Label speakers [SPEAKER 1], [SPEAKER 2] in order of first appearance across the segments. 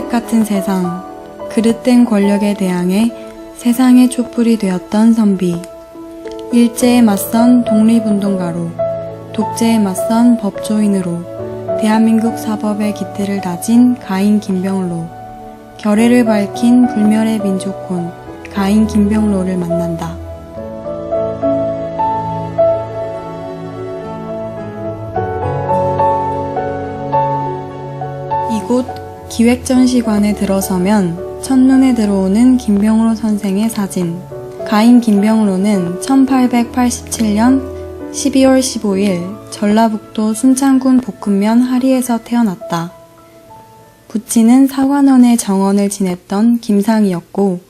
[SPEAKER 1] 흑백 같은 세상, 그릇된 권력에 대항해 세상의 촛불이 되었던 선비. 일제에 맞선 독립운동가로, 독재에 맞선 법조인으로, 대한민국 사법의 기틀을 다진 가인 김병로, 결의를 밝힌 불멸의 민족혼, 가인 김병로를 만난다. 이곳 기획전시관에 들어서면 첫눈에 들어오는 김병로 선생의 사진. 가인 김병로는 1887년 12월 15일 전라북도 순창군 복흥면 하리에서 태어났다. 부친은 사관원의 정원을 지냈던 김상이었고,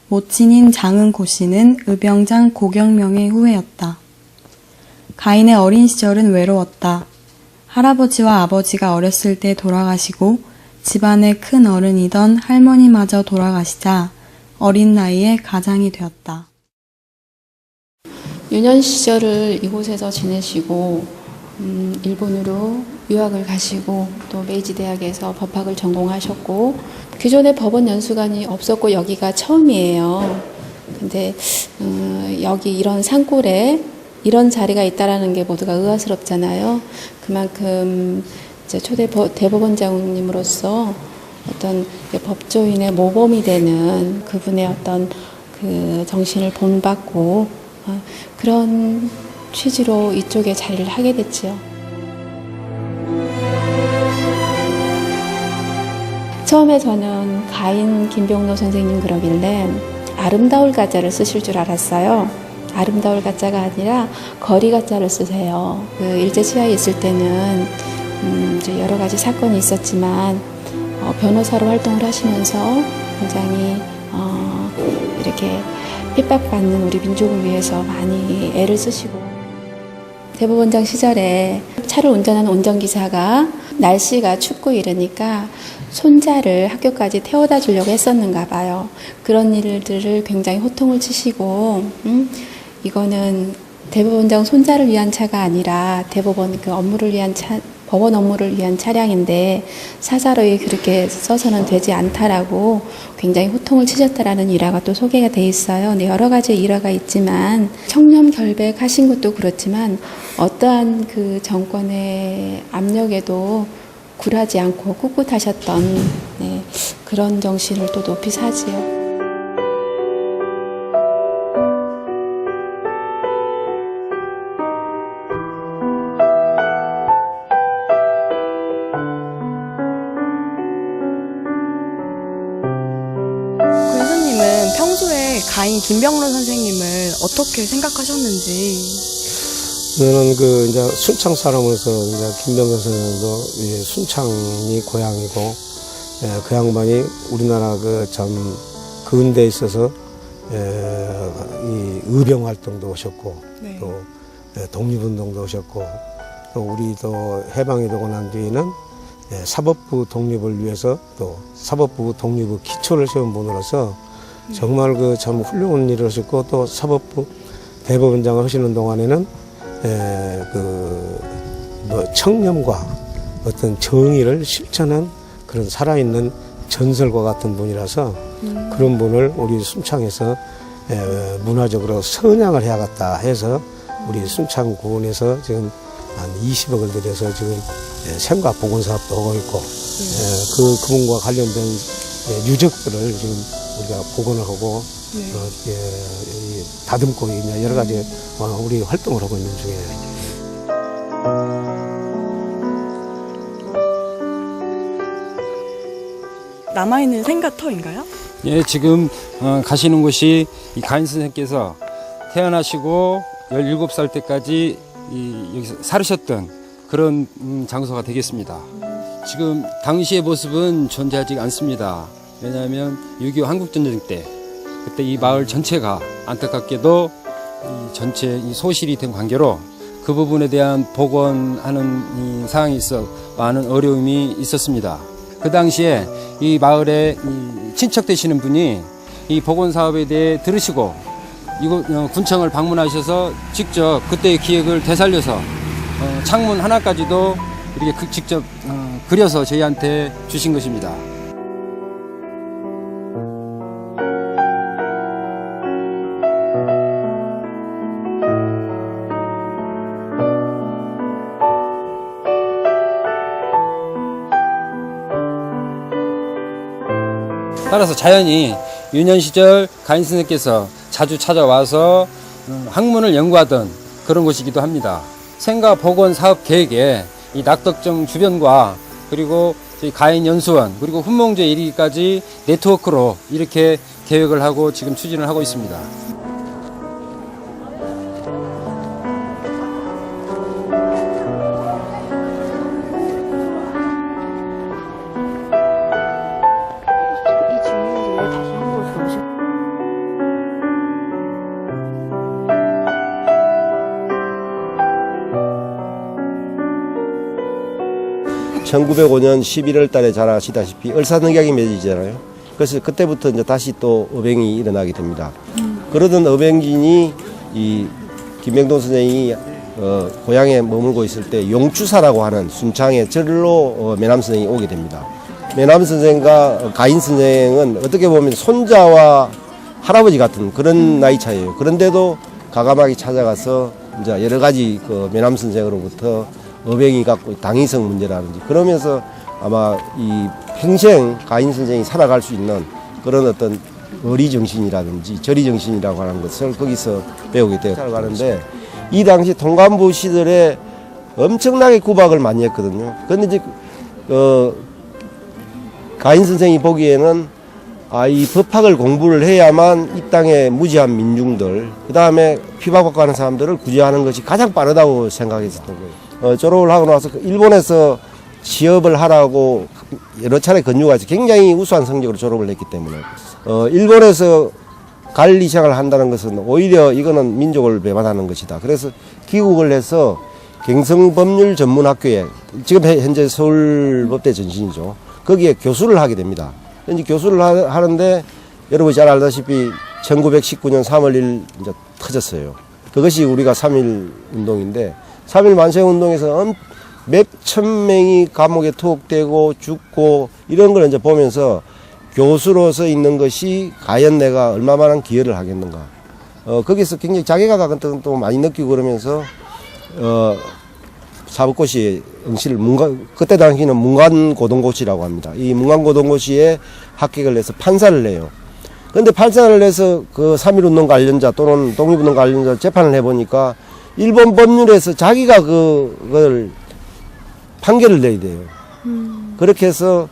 [SPEAKER 1] 모친인 장은고 씨는 의병장 고경명의 후예였다. 가인의 어린 시절은 외로웠다. 할아버지와 아버지가 어렸을 때 돌아가시고 집안의 큰 어른이던 할머니마저 돌아가시자 어린 나이에 가장이 되었다.
[SPEAKER 2] 유년 시절을 이곳에서 지내시고 일본으로 유학을 가시고 또 메이지 대학에서 법학을 전공하셨고 기존에 법원 연수관이 없었고 여기가 처음이에요. 근데 여기 이런 산골에 이런 자리가 있다라는 게 모두가 의아스럽잖아요. 그만큼 이제 초대 대법원장님으로서 어떤 법조인의 모범이 되는 그분의 어떤 그 정신을 본받고 그런 취지로 이쪽에 자리를 하게 됐죠. 처음에 저는 가인 김병로 선생님 그러길래 아름다울 가짜를 쓰실 줄 알았어요. 아름다울 가짜가 아니라 거리 가짜를 쓰세요. 그 일제 치하에 있을 때는 이제 여러 가지 사건이 있었지만 변호사로 활동을 하시면서 굉장히 이렇게 핍박받는 우리 민족을 위해서 많이 애를 쓰시고 대법원장 시절에 차를 운전하는 운전기사가 날씨가 춥고 이러니까 손자를 학교까지 태워다 주려고 했었는가 봐요. 그런 일들을 굉장히 호통을 치시고 이거는 대법원장 손자를 위한 차가 아니라 대법원 그 업무를 위한 법원 업무를 위한 차량인데 사사로이 그렇게 써서는 되지 않다라고 굉장히 호통을 치셨다라는 일화가 또 소개가 돼 있어요. 근데 여러 가지 일화가 있지만 청렴 결백하신 것도 그렇지만 어떠한 그 정권의 압력에도 굴하지 않고 꿋꿋하셨던 그런 정신을 또 높이 사지요.
[SPEAKER 1] 평소에 가인 김병로 선생님을 어떻게 생각하셨는지.
[SPEAKER 3] 저는 이제 순창 사람으로서 이제 김병로 선생님도 순창이 고향이고, 그 양반이 우리나라 참 근대에 있어서 이 의병 활동도 오셨고, 네. 또 독립운동도 오셨고, 또 우리도 해방이 되고 난 뒤에는 사법부 독립을 위해서 또 사법부 독립의 기초를 세운 분으로서 정말 참 훌륭한 일을 하셨고 또 사법부 대법원장을 하시는 동안에는 청렴과 어떤 정의를 실천한 그런 살아있는 전설과 같은 분이라서 그런 분을 우리 순창에서 문화적으로 선양을 해야겠다 해서 우리 순창군에서 지금 한 20억을 들여서 지금 생과 보건 사업도 하고 있고 그분과 관련된 유적들을 지금 우리가 복원을 하고 다듬고 있는 여러 가지 우리 활동을 하고 있는 중이에요.
[SPEAKER 1] 남아있는 생가터인가요?
[SPEAKER 4] 예, 지금 가시는 곳이 이 가인 선생님께서 태어나시고 17살 때까지 여기서 살으셨던 그런 장소가 되겠습니다. 지금 당시의 모습은 존재하지 않습니다. 왜냐하면 6.25 한국전쟁 때 그때 이 마을 전체가 안타깝게도 이 전체 이 소실이 된 관계로 그 부분에 대한 복원하는 이 상황이 있어 많은 어려움이 있었습니다. 그 당시에 이 마을에 이 친척 되시는 분이 이 복원 사업에 대해 들으시고 이곳 군청을 방문하셔서 직접 그때의 기획을 되살려서 창문 하나까지도 이렇게 직접 그려서 저희한테 주신 것입니다. 따라서 자연히 유년 시절 가인 선생께서 자주 찾아와서 학문을 연구하던 그런 곳이기도 합니다. 생가 복원 사업 계획에 이 낙덕정 주변과 그리고 저희 가인 연수원 그리고 훈몽제 이르기까지 네트워크로 이렇게 계획을 하고 지금 추진을 하고 있습니다.
[SPEAKER 5] (1905년 11월) 달에 잘 아시다시피 을사늑약이 맺어지잖아요. 그래서 그때부터 이제 다시 또 어병이 일어나게 됩니다. 그러던 어병진이 이 김병동 선생이 고향에 머물고 있을 때 용추사라고 하는 순창의 절로 매남 선생이 오게 됩니다. 매남 선생과 가인 선생은 어떻게 보면 손자와 할아버지 같은 그런 나이 차이예요. 그런데도 가감하게 찾아가서 이제 여러 가지 그 매남 선생으로부터 어병이 갖고 당위성 문제라든지 그러면서 아마 이 평생 가인 선생이 살아갈 수 있는 그런 어떤 어리 정신이라든지 저리 정신이라고 하는 것을 거기서 배우게 되어 살아가는데, 이 당시 통감부 시절에 엄청나게 구박을 많이 했거든요. 그런데 이제 가인 선생이 보기에는 이 법학을 공부를 해야만 이 땅의 무지한 민중들, 그 다음에 피박받고 하는 사람들을 구제하는 것이 가장 빠르다고 생각했었던 거예요. 졸업을 하고 나서 일본에서 취업을 하라고 여러 차례 건조가 해서 굉장히 우수한 성적으로 졸업을 했기 때문에 일본에서 관리생활을 한다는 것은 오히려 이거는 민족을 배반하는 것이다. 그래서 귀국을 해서 경성법률전문학교에, 지금 현재 서울법대 전신이죠, 거기에 교수를 하게 됩니다. 이제 교수를 하는데 여러분이 잘 알다시피 1919년 3월 1일 이제 터졌어요. 그것이 우리가 3.1 운동인데, 3.1 만세운동에서 몇천 명이 감옥에 투옥되고 죽고 이런 걸 이제 보면서 교수로서 있는 것이 과연 내가 얼마만한 기여를 하겠는가. 거기서 굉장히 자괴감 같은 것도 많이 느끼고 그러면서 사법고시 응시를 그때 당시는 문관고등고시라고 합니다. 이 문관고등고시에 합격을 해서 판사를 내요. 그런데 판사를 내서 그 3.1 운동 관련자 또는 독립운동 관련자 재판을 해보니까 일본 법률에서 자기가 그걸 판결을 내야 돼요. 그렇게 해서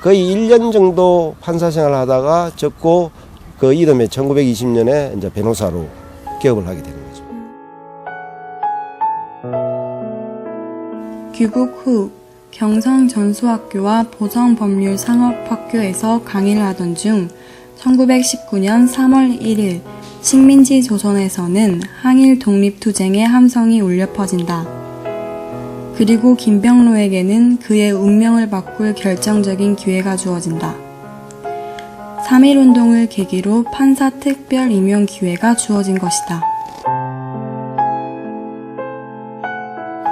[SPEAKER 5] 거의 1년 정도 판사 생활을 하다가 접고 그 이듬해 1920년에 이제 변호사로 개업을 하게 되는 거죠.
[SPEAKER 1] 귀국 후 경성전수학교와 보성법률상업학교에서 강의를 하던 중 1919년 3월 1일 식민지 조선에서는 항일 독립투쟁의 함성이 울려 퍼진다. 그리고 김병로에게는 그의 운명을 바꿀 결정적인 기회가 주어진다. 3.1운동을 계기로 판사 특별 임용 기회가 주어진 것이다.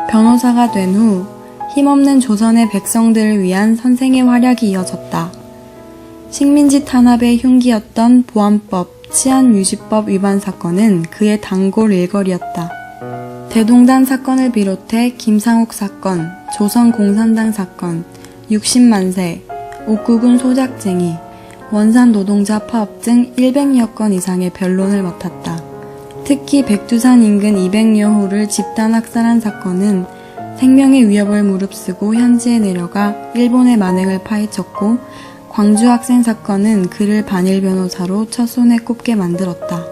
[SPEAKER 1] 변호사가 된 후 힘없는 조선의 백성들을 위한 선생의 활약이 이어졌다. 식민지 탄압의 흉기였던 보안법, 치안유지법 위반 사건은 그의 단골 일거리였다. 대동단 사건을 비롯해 김상옥 사건, 조선공산당 사건, 60만세, 옥구군 소작쟁이, 원산 노동자 파업 등 100여 건 이상의 변론을 맡았다. 특히 백두산 인근 200여 호를 집단 학살한 사건은 생명의 위협을 무릅쓰고 현지에 내려가 일본의 만행을 파헤쳤고, 광주 학생 사건은 그를 반일 변호사로 첫 손에 꼽게 만들었다.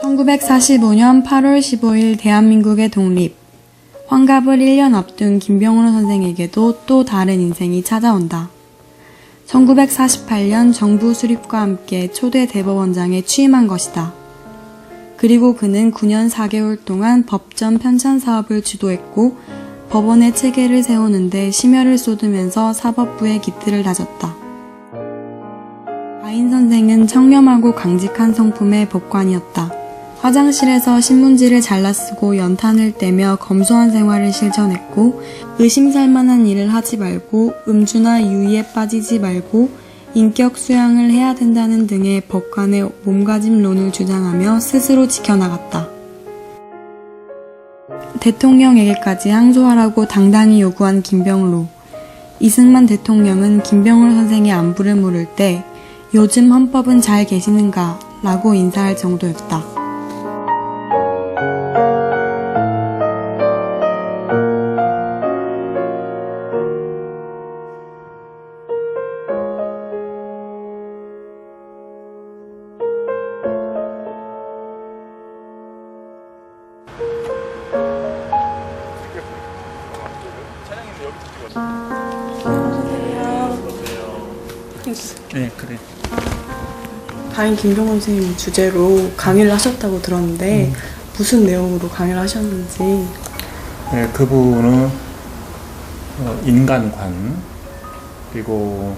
[SPEAKER 1] (1945년 8월 15일) 대한민국의 독립. 환갑을 1년 앞둔 김병로 선생에게도 또 다른 인생이 찾아온다. 1948년 정부 수립과 함께 초대 대법원장에 취임한 것이다. 그리고 그는 9년 4개월 동안 법전 편찬 사업을 주도했고, 법원의 체계를 세우는데 심혈을 쏟으면서 사법부의 기틀을 다졌다. 가인 선생은 청렴하고 강직한 성품의 법관이었다. 화장실에서 신문지를 잘라 쓰고 연탄을 떼며 검소한 생활을 실천했고, 의심살만한 일을 하지 말고 음주나 유의에 빠지지 말고 인격 수양을 해야 된다는 등의 법관의 몸가짐론을 주장하며 스스로 지켜나갔다. 대통령에게까지 항소하라고 당당히 요구한 김병로. 이승만 대통령은 김병로 선생의 안부를 물을 때 요즘 헌법은 잘 계시는가? 라고 인사할 정도였다.
[SPEAKER 6] 네, 그래.
[SPEAKER 1] 가인 김병로 선생님 주제로 강의를 하셨다고 들었는데 무슨 내용으로 강의를 하셨는지.
[SPEAKER 6] 네, 그분은 인간관 그리고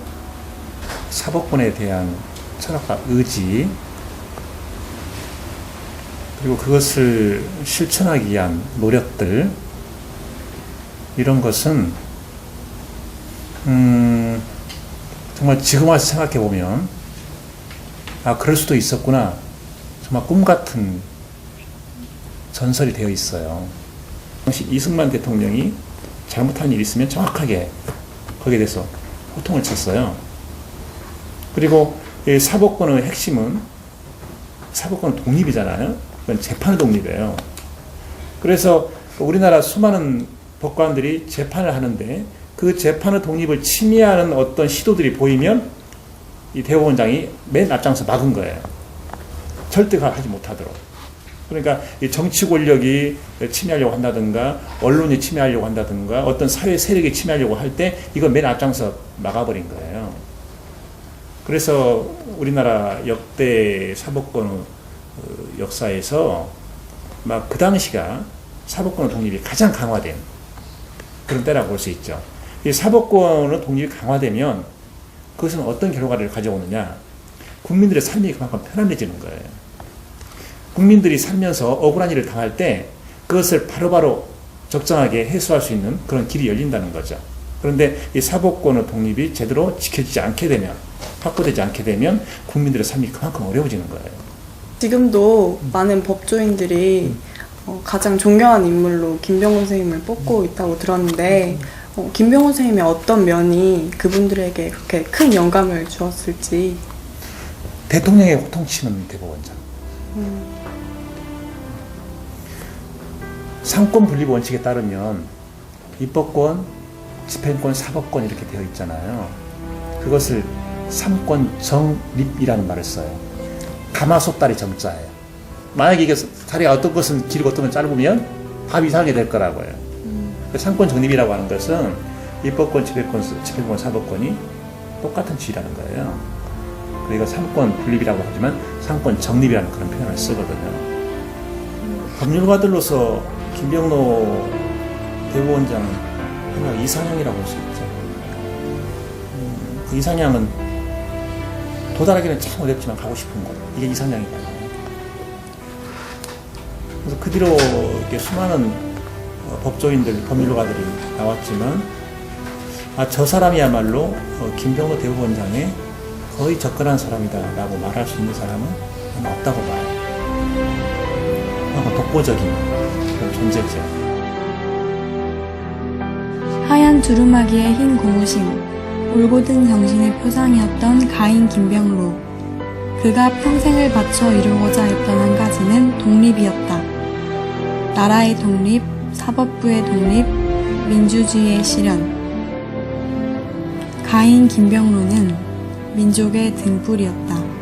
[SPEAKER 6] 사법권에 대한 철학과 의지 그리고 그것을 실천하기 위한 노력들 이런 것은 정말 지금 와서 생각해 보면 아 그럴 수도 있었구나 정말 꿈 같은 전설이 되어 있어요. 당시 이승만 대통령이 잘못한 일이 있으면 정확하게 거기에 대해서 호통을 쳤어요. 그리고 이 사법권의 핵심은 사법권은 독립이잖아요. 그건 재판의 독립이에요. 그래서 우리나라 수많은 법관들이 재판을 하는데 그 재판의 독립을 침해하는 어떤 시도들이 보이면 이 대법원장이 맨 앞장서 막은 거예요. 절대 하지 못하도록. 그러니까 이 정치 권력이 침해하려고 한다든가 언론이 침해하려고 한다든가 어떤 사회 세력이 침해하려고 할 때 이거 맨 앞장서 막아버린 거예요. 그래서 우리나라 역대 사법권 역사에서 막 그 당시가 사법권 독립이 가장 강화된 그런 때라고 볼 수 있죠. 이 사법권의 독립이 강화되면 그것은 어떤 결과를 가져오느냐. 국민들의 삶이 그만큼 편안해지는 거예요. 국민들이 살면서 억울한 일을 당할 때 그것을 바로바로 적정하게 해소할 수 있는 그런 길이 열린다는 거죠. 그런데 이 사법권의 독립이 제대로 지켜지지 않게 되면, 확보되지 않게 되면 국민들의 삶이 그만큼 어려워지는 거예요.
[SPEAKER 1] 지금도 많은 법조인들이 가장 존경하는 인물로 김병로 선생님을 뽑고 있다고 들었는데 김병로 선생님의 어떤 면이 그분들에게 그렇게 큰 영감을 주었을지.
[SPEAKER 6] 대통령의 호통치는 대법원장. 상권 분립 원칙에 따르면 입법권, 집행권, 사법권 이렇게 되어 있잖아요. 그것을 삼권 정립이라는 말을 써요. 가마솥다리 정자예요. 만약에 이게 다리가 어떤 것은 길고 어떤 건 짧으면 밥 이상하게 될 거라고요. 상권 정립이라고 하는 것은 입법권, 집행권, 사법권이 똑같은 지위라는 거예요. 그러니까 삼권 분립이라고 하지만 상권 정립이라는 그런 표현을 쓰거든요. 법률가들로서 김병로 대법원장은 하나 이상향이라고 할 수 있죠. 그 이상향은 도달하기는 참 어렵지만 가고 싶은 곳. 이게 이상향이다. 그래서 그 뒤로 이렇게 수많은 법조인들, 법률가들이 나왔지만 저 사람이야말로 김병로 대법원장의 거의 접근한 사람이다라고 말할 수 있는 사람은 아마 없다고 봐요. 독보적인 그런 존재죠.
[SPEAKER 1] 하얀 두루마기의 흰 고무신, 올곧은 정신의 표상이었던 가인 김병로. 그가 평생을 바쳐 이루고자 했던 한 가지는 독립이었다. 나라의 독립, 사법부의 독립, 민주주의의 실현. 가인 김병로는 민족의 등불이었다.